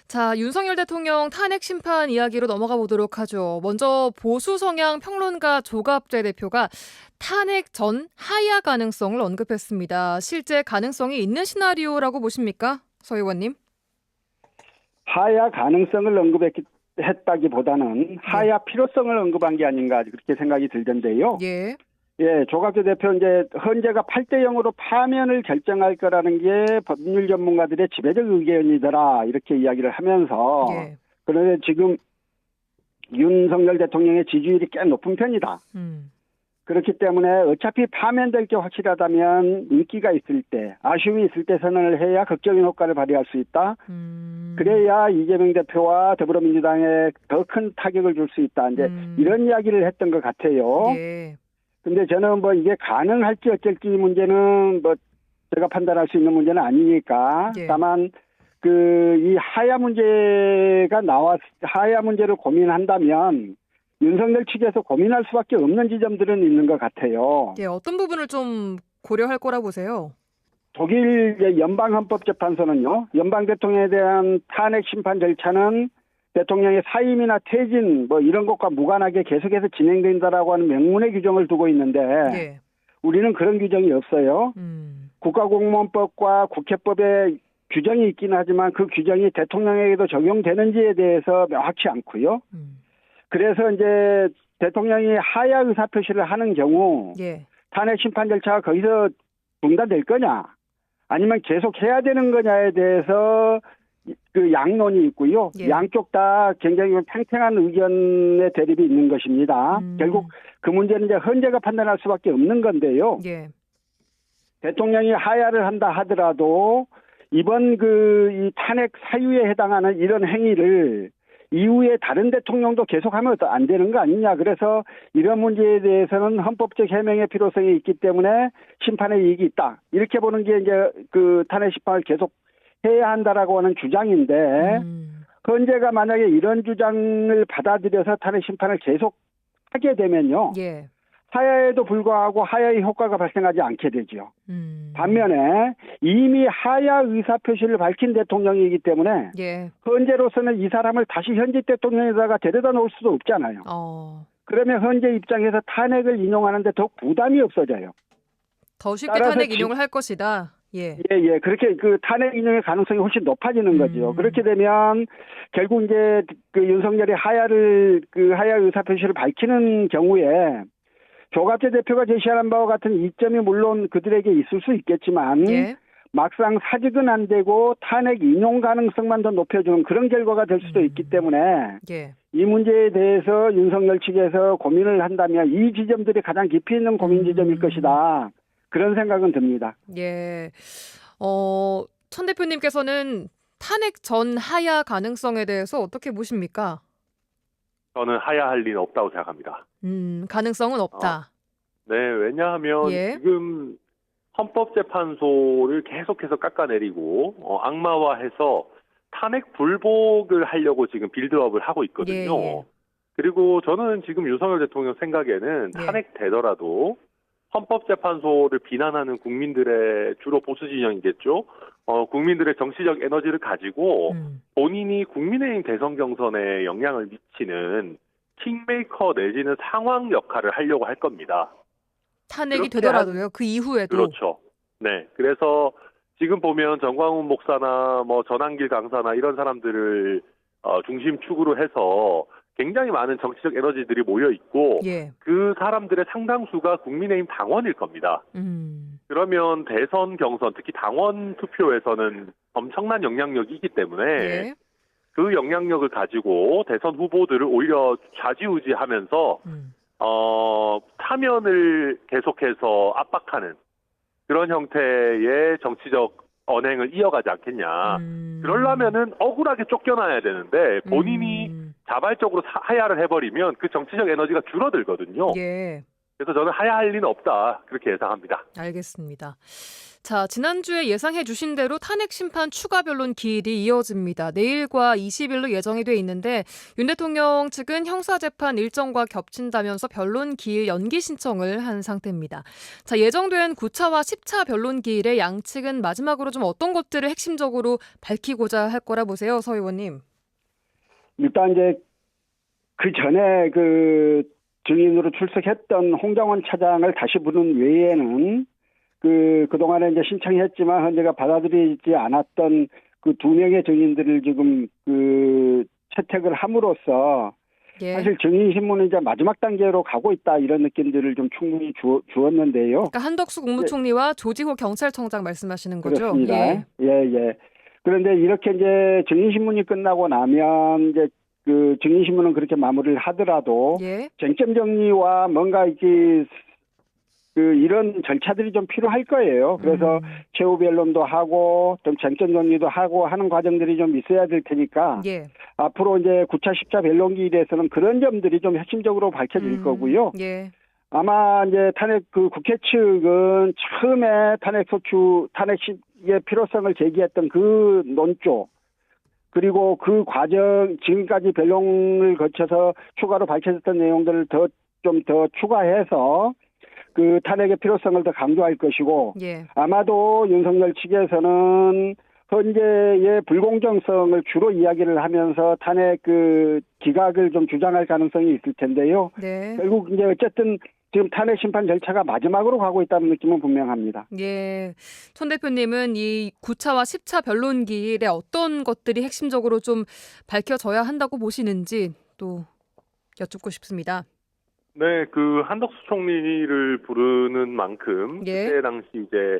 자, 윤석열 대통령 탄핵 심판 이야기로 넘어가 보도록 하죠. 먼저 보수 성향 평론가 조갑재 대표가 탄핵 전 하야 가능성을 언급했습니다. 실제 가능성이 있는 시나리오라고 보십니까? 서 의원님? 하야 가능성을 언급했다기보다는 하야 필요성을 언급한 게 아닌가 그렇게 생각이 들던데요. 예. 예, 조갑재 대표 이제 헌재가 8대0으로 파면을 결정할 거라는 게 법률 전문가들의 지배적 의견이더라 이렇게 이야기를 하면서 예. 그런데 지금 윤석열 대통령의 지지율이 꽤 높은 편이다. 그렇기 때문에 어차피 파면될 게 확실하다면 인기가 있을 때, 아쉬움이 있을 때 선언을 해야 극적인 효과를 발휘할 수 있다. 그래야 이재명 대표와 더불어민주당에 더 큰 타격을 줄 수 있다. 이제 이런 이야기를 했던 것 같아요. 예. 근데 저는 뭐 이게 가능할지 어쩔지 문제는 뭐 제가 판단할 수 있는 문제는 아니니까. 예. 다만 이 하야 문제를 고민한다면 윤석열 측에서 고민할 수밖에 없는 지점들은 있는 것 같아요. 예, 어떤 부분을 좀 고려할 거라 보세요? 독일 연방헌법재판소는요, 연방 대통령에 대한 탄핵 심판 절차는 대통령의 사임이나 퇴진 뭐 이런 것과 무관하게 계속해서 진행된다라고 하는 명문의 규정을 두고 있는데 예. 우리는 그런 규정이 없어요. 국가공무원법과 국회법에 규정이 있긴 하지만 그 규정이 대통령에게도 적용되는지에 대해서 명확치 않고요. 그래서 이제 대통령이 하야 의사표시를 하는 경우 예. 탄핵 심판 절차가 거기서 중단될 거냐 아니면 계속 해야 되는 거냐에 대해서 그 양론이 있고요. 예. 양쪽 다 굉장히 팽팽한 의견의 대립이 있는 것입니다. 결국 그 문제는 이제 헌재가 판단할 수밖에 없는 건데요. 예. 대통령이 하야를 한다 하더라도 이번 이 탄핵 사유에 해당하는 이런 행위를 이후에 다른 대통령도 계속하면 안 되는 거 아니냐. 그래서 이런 문제에 대해서는 헌법적 해명의 필요성이 있기 때문에 심판의 이익이 있다. 이렇게 보는 게 이제 그 탄핵 심판을 계속 해야 한다라고 하는 주장인데 헌재가 만약에 이런 주장을 받아들여서 탄핵 심판을 계속 하게 되면요. 예. 하야에도 불구하고 하야의 효과가 발생하지 않게 되죠. 반면에 이미 하야 의사표시를 밝힌 대통령이기 때문에 예. 헌재로서는 이 사람을 다시 현직 대통령에다가 데려다 놓을 수도 없잖아요. 그러면 헌재 입장에서 탄핵을 인용하는데 더욱 부담이 없어져요. 더 쉽게 따라서 탄핵 인용을 할 것이다. 예. 예. 그렇게 그 탄핵 인용의 가능성이 훨씬 높아지는 거죠. 그렇게 되면 결국 이제 그 윤석열이 하야 의사표시를 밝히는 경우에 조갑재 대표가 제시하는 바와 같은 이점이 물론 그들에게 있을 수 있겠지만 예. 막상 사직은 안 되고 탄핵 인용 가능성만 더 높여주는 그런 결과가 될 수도 있기 때문에 예. 이 문제에 대해서 윤석열 측에서 고민을 한다면 이 지점들이 가장 깊이 있는 고민 지점일 것이다. 그런 생각은 듭니다. 예. 천 대표님께서는 탄핵 전 하야 가능성에 대해서 어떻게 보십니까? 저는 하야할 리는 없다고 생각합니다. 가능성은 없다. 네, 왜냐하면 예. 지금 헌법재판소를 계속해서 깎아내리고 악마화해서 탄핵 불복을 하려고 지금 빌드업을 하고 있거든요. 예. 그리고 저는 지금 윤석열 대통령 생각에는 예. 탄핵되더라도 헌법재판소를 비난하는 국민들의 주로 보수 진영이겠죠. 국민들의 정치적 에너지를 가지고 본인이 국민의힘 대선 경선에 영향을 미치는 킹메이커 내지는 상황 역할을 하려고 할 겁니다. 탄핵이 되더라도요. 그 이후에도. 그렇죠. 네. 그래서 지금 보면 정광훈 목사나 뭐 전한길 강사나 이런 사람들을 중심축으로 해서 굉장히 많은 정치적 에너지들이 모여 있고 예. 그 사람들의 상당수가 국민의힘 당원일 겁니다. 그러면 대선 경선, 특히 당원 투표에서는 엄청난 영향력이 있기 때문에 예. 그 영향력을 가지고 대선 후보들을 오히려 좌지우지하면서 사면을 계속해서 압박하는 그런 형태의 정치적 언행을 이어가지 않겠냐. 그러려면은 억울하게 쫓겨나야 되는데 본인이 자발적으로 하야를 해버리면 그 정치적 에너지가 줄어들거든요. 예. 그래서 저는 하야할 리는 없다. 그렇게 예상합니다. 알겠습니다. 자, 지난주에 예상해 주신 대로 탄핵 심판 추가 변론 기일이 이어집니다. 내일과 20일로 예정이 돼 있는데 윤 대통령 측은 형사재판 일정과 겹친다면서 변론 기일 연기 신청을 한 상태입니다. 자, 예정된 9차와 10차 변론 기일에 양측은 마지막으로 좀 어떤 것들을 핵심적으로 밝히고자 할 거라 보세요, 서 의원님. 일단 이제 그 전에 그 증인으로 출석했던 홍장원 차장을 다시 부른 외에는 그동안에 이제 신청했지만 헌재가 받아들이지 않았던 그 2명의 증인들을 지금 채택을 함으로써 예. 사실 증인 신문은 이제 마지막 단계로 가고 있다 이런 느낌들을 좀 충분히 주었는데요. 그러니까 한덕수 국무총리와 조지호 경찰청장 말씀하시는 거죠? 그렇습니다. 예. 그런데 이렇게 이제 증인 신문이 끝나고 나면 이제 그 증인신문은 그렇게 마무리를 하더라도 예. 쟁점 정리와 뭔가 이렇게 그 이런 절차들이 좀 필요할 거예요. 그래서 최후 변론도 하고 또 쟁점 정리도 하고 하는 과정들이 좀 있어야 될 테니까 예. 앞으로 이제 9차 10차 변론기에 대해서는 그런 점들이 좀 핵심적으로 밝혀질 거고요. 예. 아마 이제 탄핵 그 국회 측은 처음에 탄핵의 필요성을 제기했던 그 논조 그리고 그 과정 지금까지 변론을 거쳐서 추가로 밝혀졌던 내용들을 좀 더 추가해서 그 탄핵의 필요성을 더 강조할 것이고 예. 아마도 윤석열 측에서는 현재의 불공정성을 주로 이야기를 하면서 탄핵 그 기각을 좀 주장할 가능성이 있을 텐데요. 네. 결국 이제 어쨌든 지금 탄핵 심판 절차가 마지막으로 가고 있다는 느낌은 분명합니다. 예. 천 대표님은 이 9차와 10차 변론기일에 어떤 것들이 핵심적으로 좀 밝혀져야 한다고 보시는지 또 여쭙고 싶습니다. 네, 그 한덕수 총리를 부르는 만큼 예. 그때 당시 이제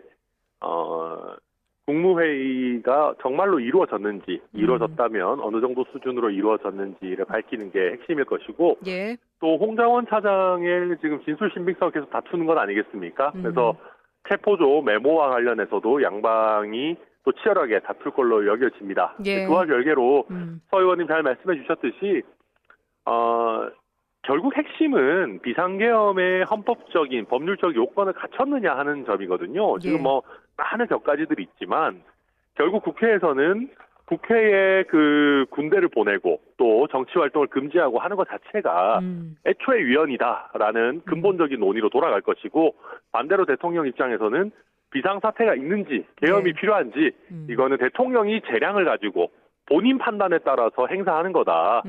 국무회의가 정말로 이루어졌다면 어느 정도 수준으로 이루어졌는지를 밝히는 게 핵심일 것이고 예. 또 홍장원 차장의 지금 진술 신빙성을 계속 다투는 건 아니겠습니까? 그래서 체포조 메모와 관련해서도 양방이 또 치열하게 다툴 걸로 여겨집니다. 예. 그와 별개로 서 의원님 잘 말씀해 주셨듯이 결국 핵심은 비상계엄의 헌법적인 법률적 요건을 갖췄느냐 하는 점이거든요. 지금 예. 뭐 많은 격가지들이 있지만 결국 국회에서는 국회에 그 군대를 보내고 또 정치 활동을 금지하고 하는 것 자체가 애초에 위헌이다라는 근본적인 논의로 돌아갈 것이고 반대로 대통령 입장에서는 비상사태가 있는지 계엄이 네. 필요한지 이거는 대통령이 재량을 가지고 본인 판단에 따라서 행사하는 거다.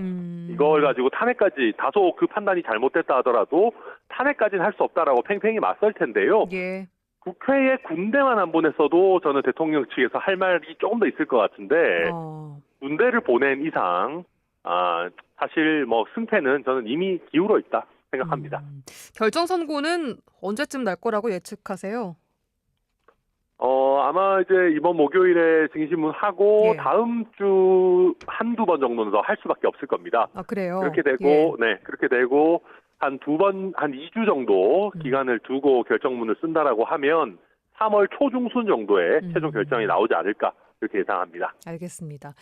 이걸 가지고 탄핵까지 다소 그 판단이 잘못됐다 하더라도 탄핵까지는 할 수 없다라고 팽팽히 맞설 텐데요. 예. 국회에 군대만 안 보냈어도 저는 대통령 측에서 할 말이 조금 더 있을 것 같은데 군대를 보낸 이상 사실 뭐 승패는 저는 이미 기울어 있다 생각합니다. 결정 선고는 언제쯤 날 거라고 예측하세요? 아마 이제 이번 목요일에 증인신문 하고 예. 다음 주 한두 번 정도는 더 할 수밖에 없을 겁니다. 아, 그래요? 그렇게 되고, 네, 그렇게 되고, 한 2주 정도 기간을 두고 결정문을 쓴다라고 하면 3월 초중순 정도에 최종 결정이 나오지 않을까, 그렇게 예상합니다. 알겠습니다.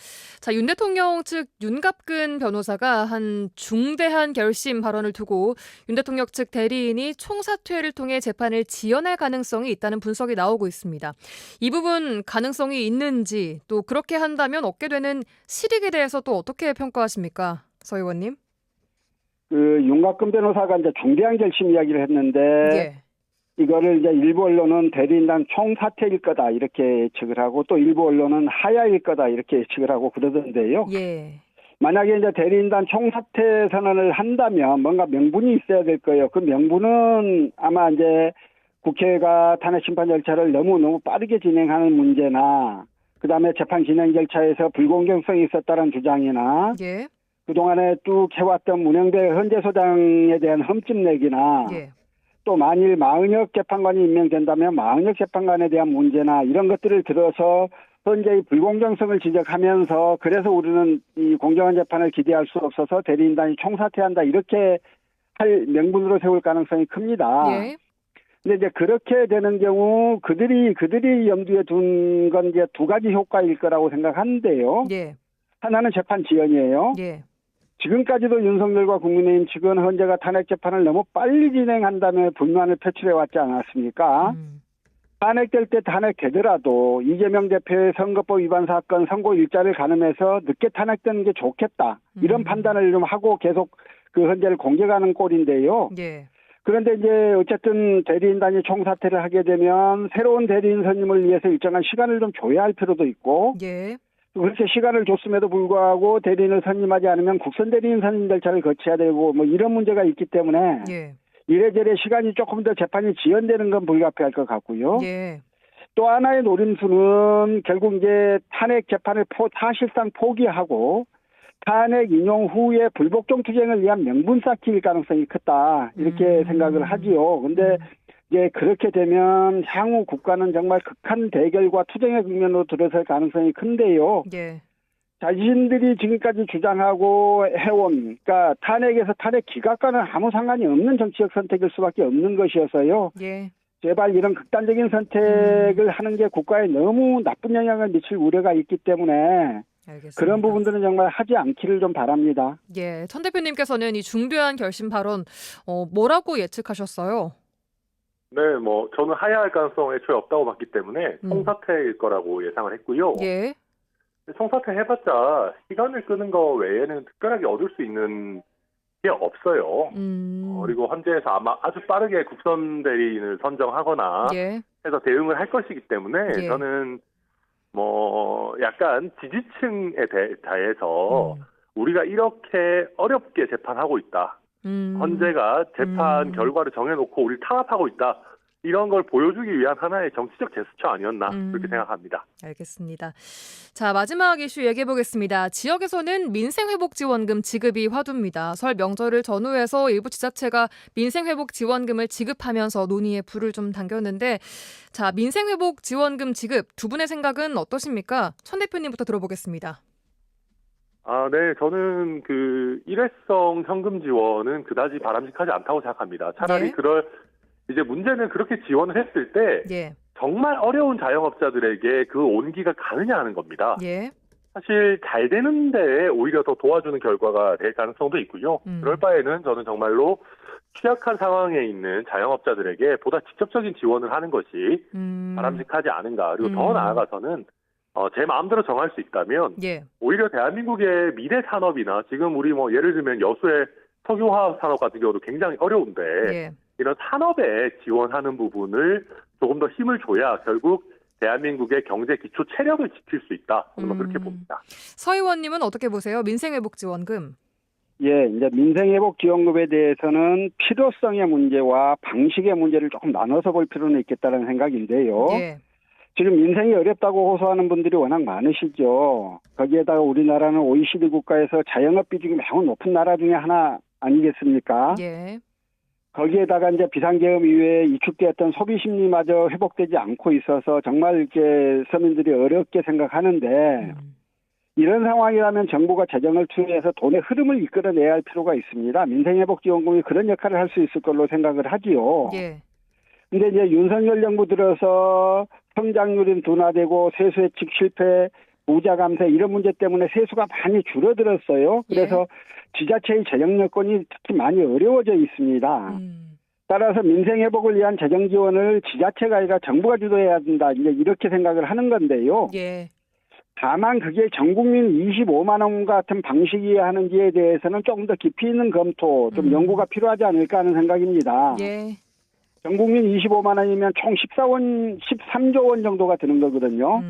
자, 윤 대통령 측 윤갑근 변호사가 한 중대한 결심 발언을 두고 윤 대통령 측 대리인이 총사퇴를 통해 재판을 지연할 가능성이 있다는 분석이 나오고 있습니다. 이 부분 가능성이 있는지 또 그렇게 한다면 얻게 되는 실익에 대해서 또 어떻게 평가하십니까? 서 의원님? 그 윤곽근 변호사가 이제 중대한 결심 이야기를 했는데 예. 이거를 이제 일부 언론은 대리인단 총사퇴일 거다 이렇게 예측을 하고 또 일부 언론은 하야일 거다 이렇게 예측을 하고 그러던데요. 예. 만약에 이제 대리인단 총사퇴 선언을 한다면 뭔가 명분이 있어야 될 거예요. 그 명분은 아마 이제 국회가 탄핵 심판 절차를 너무 빠르게 진행하는 문제나 그다음에 재판 진행 절차에서 불공정성이 있었다는 주장이나 예. 그동안에 쭉 해왔던 문영배 헌재 소장에 대한 흠집내기나 예. 또 만일 마은혁 재판관이 임명된다면 마은혁 재판관에 대한 문제나 이런 것들을 들어서 현재의 불공정성을 지적하면서 그래서 우리는 이 공정한 재판을 기대할 수 없어서 대리인단이 총사퇴한다 이렇게 할 명분으로 세울 가능성이 큽니다. 예. 근데 이제 그렇게 되는 경우 그들이 염두에 둔 건 이제 두 가지 효과일 거라고 생각하는데요. 예. 하나는 재판 지연이에요. 예. 지금까지도 윤석열과 국민의힘 측은 헌재가 탄핵 재판을 너무 빨리 진행한다며 불만을 표출해 왔지 않았습니까? 탄핵될 때 탄핵되더라도 이재명 대표의 선거법 위반 사건 선고 일자를 가늠해서 늦게 탄핵되는 게 좋겠다. 이런 판단을 좀 하고 계속 그 헌재를 공격하는 꼴인데요. 예. 그런데 이제 어쨌든 대리인단이 총사퇴를 하게 되면 새로운 대리인 선임을 위해서 일정한 시간을 좀 줘야 할 필요도 있고 예. 그렇게 시간을 줬음에도 불구하고 대리인을 선임하지 않으면 국선 대리인 선임 절차를 거쳐야 되고 뭐 이런 문제가 있기 때문에 예. 이래저래 시간이 조금 더 재판이 지연되는 건 불가피할 것 같고요. 예. 또 하나의 노림수는 결국 이제 탄핵 재판을 사실상 포기하고 탄핵 인용 후에 불복종 투쟁을 위한 명분 쌓기일 가능성이 크다 이렇게 생각을 하지요. 근데 이제 그렇게 되면 향후 국가는 정말 극한 대결과 투쟁의 국면으로 들어설 가능성이 큰데요. 예. 자신들이 지금까지 주장하고 해온, 그러니까 탄핵에서 탄핵 기각과는 아무 상관이 없는 정치적 선택일 수밖에 없는 것이어서요. 예. 제발 이런 극단적인 선택을 하는 게 국가에 너무 나쁜 영향을 미칠 우려가 있기 때문에 알겠습니다. 그런 부분들은 정말 하지 않기를 좀 바랍니다. 예, 천 대표님께서는 이 중대한 결심 발언 뭐라고 예측하셨어요? 네, 저는 하야할 가능성 애초에 없다고 봤기 때문에 총사퇴일 거라고 예상을 했고요. 예. 총사퇴 해봤자 시간을 끄는 거 외에는 특별하게 얻을 수 있는 게 없어요. 그리고 헌재에서 아마 아주 빠르게 국선 대리인을 선정하거나 예. 해서 대응을 할 것이기 때문에 예. 저는 약간 지지층에 대해서 우리가 이렇게 어렵게 재판하고 있다. 헌재가 재판 결과를 정해놓고 우리를 탄압하고 있다. 이런 걸 보여주기 위한 하나의 정치적 제스처 아니었나 그렇게 생각합니다. 알겠습니다. 자, 마지막 이슈 얘기해 보겠습니다. 지역에서는 민생회복지원금 지급이 화두입니다. 설 명절을 전후해서 일부 지자체가 민생회복지원금을 지급하면서 논의에 불을 좀 당겼는데, 자, 민생회복지원금 지급 두 분의 생각은 어떠십니까? 천 대표님부터 들어보겠습니다. 네, 저는 일회성 현금 지원은 그다지 바람직하지 않다고 생각합니다. 차라리 예. 이제 문제는 그렇게 지원을 했을 때 예. 정말 어려운 자영업자들에게 그 온기가 가느냐 하는 겁니다. 예. 사실 잘 되는데 오히려 더 도와주는 결과가 될 가능성도 있고요. 그럴 바에는 저는 정말로 취약한 상황에 있는 자영업자들에게 보다 직접적인 지원을 하는 것이 바람직하지 않은가. 그리고 더 나아가서는 제 마음대로 정할 수 있다면 예. 오히려 대한민국의 미래 산업이나 지금 우리 예를 들면 여수의 석유화학 산업 같은 경우도 굉장히 어려운데 예. 이런 산업에 지원하는 부분을 조금 더 힘을 줘야 결국 대한민국의 경제 기초 체력을 지킬 수 있다. 저는 그렇게 봅니다. 서 의원님은 어떻게 보세요? 민생회복지원금. 예, 이제 민생회복지원금에 대해서는 필요성의 문제와 방식의 문제를 조금 나눠서 볼 필요는 있겠다는 생각인데요. 예. 지금 민생이 어렵다고 호소하는 분들이 워낙 많으시죠. 거기에다가 우리나라는 OECD 국가에서 자영업 비중이 매우 높은 나라 중에 하나 아니겠습니까? 예. 거기에다가 이제 비상계엄 이후에 이축되었던 소비 심리마저 회복되지 않고 있어서 정말 이렇게 서민들이 어렵게 생각하는데 이런 상황이라면 정부가 재정을 투여해서 돈의 흐름을 이끌어내야 할 필요가 있습니다. 민생회복지원금이 그런 역할을 할 수 있을 걸로 생각을 하지요. 예. 근데 이제 윤석열 정부 들어서 성장률이 둔화되고 세수 예측 실패, 무자 감세 이런 문제 때문에 세수가 많이 줄어들었어요. 그래서 지자체의 재정 여건이 특히 많이 어려워져 있습니다. 따라서 민생 회복을 위한 재정 지원을 지자체가 아니라 정부가 주도해야 된다. 이제 이렇게 생각을 하는 건데요. 예. 다만 그게 전 국민 25만 원 같은 방식이어야 하는지에 대해서는 조금 더 깊이 있는 검토, 좀 연구가 필요하지 않을까 하는 생각입니다. 예. 전 국민 25만 원이면 총 13조 원 정도가 드는 거거든요.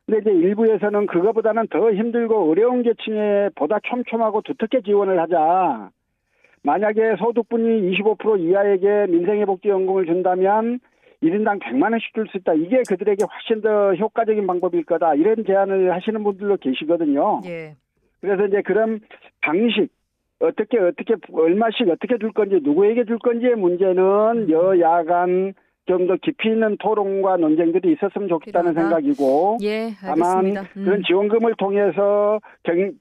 근데 이제 일부에서는 그거보다는 더 힘들고 어려운 계층에 보다 촘촘하고 두텁게 지원을 하자. 만약에 소득분이 25% 이하에게 민생회복지원금을 준다면 1인당 100만 원씩 줄 수 있다. 이게 그들에게 훨씬 더 효과적인 방법일 거다. 이런 제안을 하시는 분들도 계시거든요. 예. 그래서 이제 그런 방식, 어떻게 얼마씩 어떻게 줄 건지 누구에게 줄 건지의 문제는 여야 간 좀 더 깊이 있는 토론과 논쟁들이 있었으면 좋겠다는 필요하다. 생각이고 예, 다만 알겠습니다. 그런 지원금을 통해서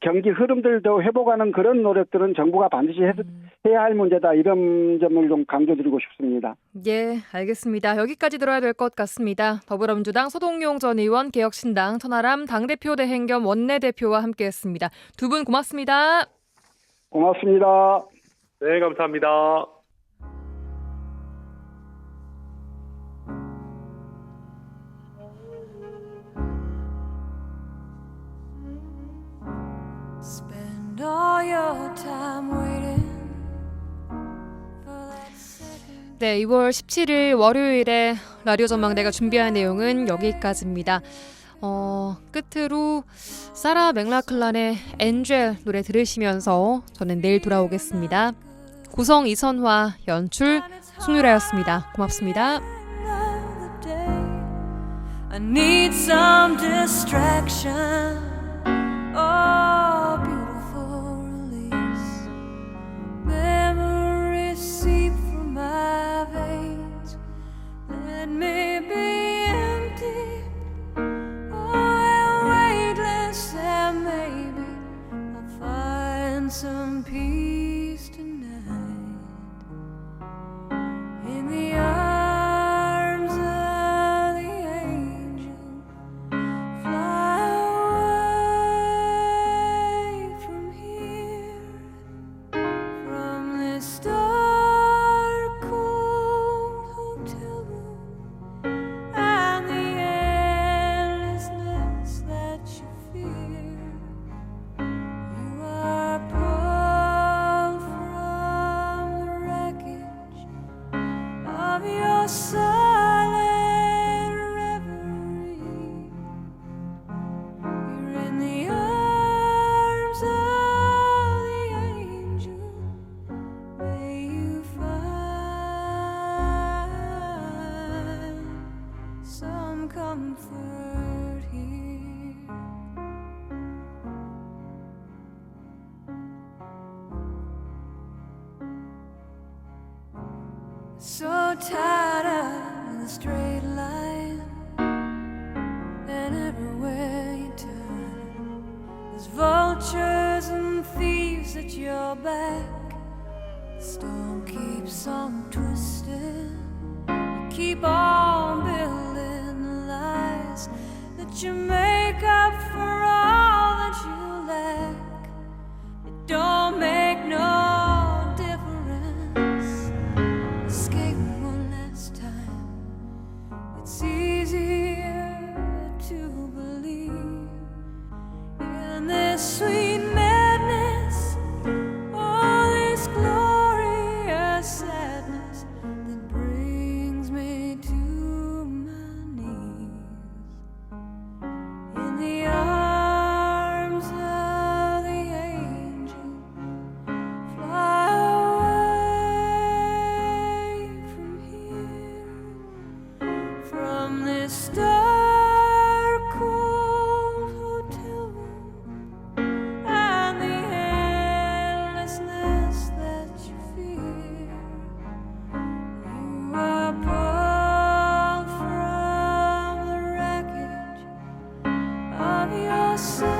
경기 흐름들을 더 회복하는 그런 노력들은 정부가 반드시 해야 할 문제다. 이런 점을 좀 강조드리고 싶습니다. 예, 알겠습니다. 여기까지 들어야 될 것 같습니다. 더불어민주당 서동용 전 의원, 개혁신당 천하람 당대표 대행 겸 원내대표와 함께했습니다. 두 분 고맙습니다. 고맙습니다. 네, 감사합니다. Spend all your time waiting for that second. 네, 2월 17일 월요일에 라디오 전망대가 준비한 내용은 여기까지입니다. 끝으로 사라 맥락클란의 엔젤 노래 들으시면서 저는 내일 돌아오겠습니다. 구성 이선화, 연출 송유라였습니다. 고맙습니다. Another day. I need some distraction. Oh, beautiful release. Memories seep from my veins. Let me be empty. Oh, weightless and maybe tied up in a straight line, and everywhere you turn, there's vultures and thieves at your back. The storm keeps on twisting. You keep on building the lies that you make up for all that you lack. It don't make no difference. Escape one last time. It's easier to believe in this sweet madness, all this glorious sadness that brings me to my knees in the arms of the angel. Fly away from here, from this dark, cold hotel room, and the endlessness that you fear. You are pulled from the wreckage of your soul.